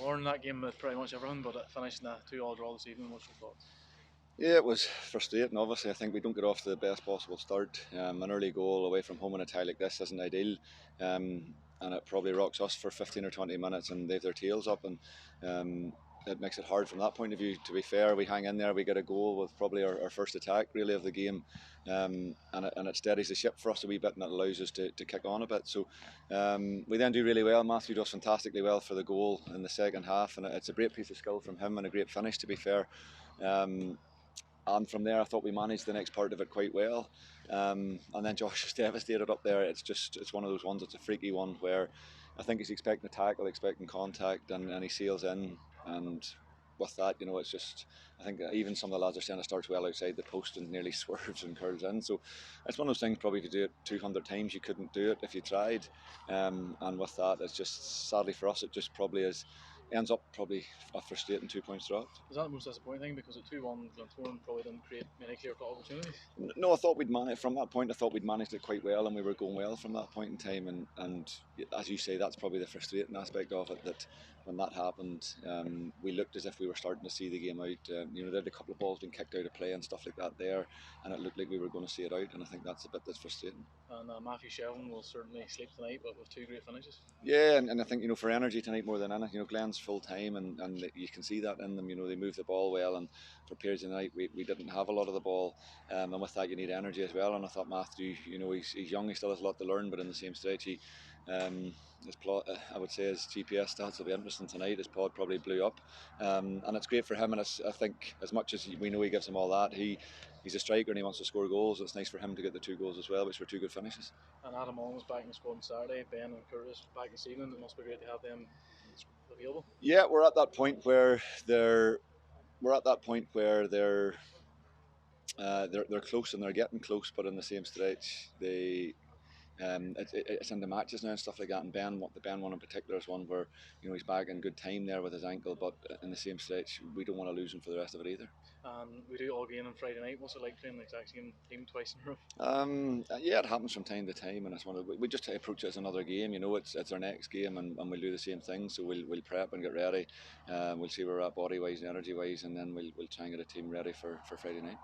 Oran, that game was pretty much everything, but it finished in a 2-2 draw this evening. What's your thoughts? Yeah, it was frustrating. Obviously, I think we don't get off to the best possible start. An early goal away from home in a tie like this isn't ideal, and it probably rocks us for 15 or 20 minutes, and they've their tails up, and it makes it hard from that point of view. To be fair, we hang in there, we get a goal with probably our first attack really of the game, and it steadies the ship for us a wee bit, and it allows us to kick on a bit. So we then do really well. Matthew does fantastically well for the goal in the second half, and it's a great piece of skill from him and a great finish, to be fair. And from there, I thought we managed the next part of it quite well. And then Josh is devastated up there. It's one of those ones. It's a freaky one where I think he's expecting a tackle, expecting contact, and he sails in. And with that, it's just, I think even some of the lads are saying it starts well outside the post and nearly swerves and curls in. So it's one of those things. Probably if you do it 200 times, you couldn't do it if you tried. And with that, it's just sadly for us, it just probably is. Ends up probably a frustrating 2 points dropped. Is that the most disappointing thing? Because at 2-1, Glentoran probably didn't create many clear cut opportunities. No, I thought we'd managed from that point. I thought we'd managed it quite well, and we were going well from that point in time. And as you say, that's probably the frustrating aspect of it. That when that happened, we looked as if we were starting to see the game out. There had a couple of balls being kicked out of play and stuff like that there, and it looked like we were going to see it out. And I think that's a bit that's frustrating. And Matthew Shelton will certainly sleep tonight, but with two great finishes. Yeah, and I think for energy tonight more than anything, Glenn's full time, and you can see that in them. They move the ball well, and for periods of the night we didn't have a lot of the ball, and with that you need energy as well. And I thought Matthew, he's young, he still has a lot to learn, but in the same stretch his plot, I would say his GPS stats will be interesting tonight. His pod probably blew up, and it's great for him. And I think as much as we know he gives him all that, he's a striker and he wants to score goals. It's nice for him to get the 2 goals as well, which were 2 good finishes. And Adam Allen was back in the squad on Saturday. Ben and Curtis back this evening. It must be great to have them available. Yeah, we're at that point where they're they're close and they're getting close, but in the same stretch it's in the matches now and stuff like that. And the Ben one in particular is one where he's back in good time there with his ankle, but in the same stretch we don't want to lose him for the rest of it either. We do all again on Friday night. What's it like playing the exact same team twice in a row? Yeah, it happens from time to time, and it's we just approach it as another game. It's our next game, and we'll do the same thing. So we'll prep and get ready. We'll see where we're at body wise and energy wise, and then we'll try and get a team ready for Friday night.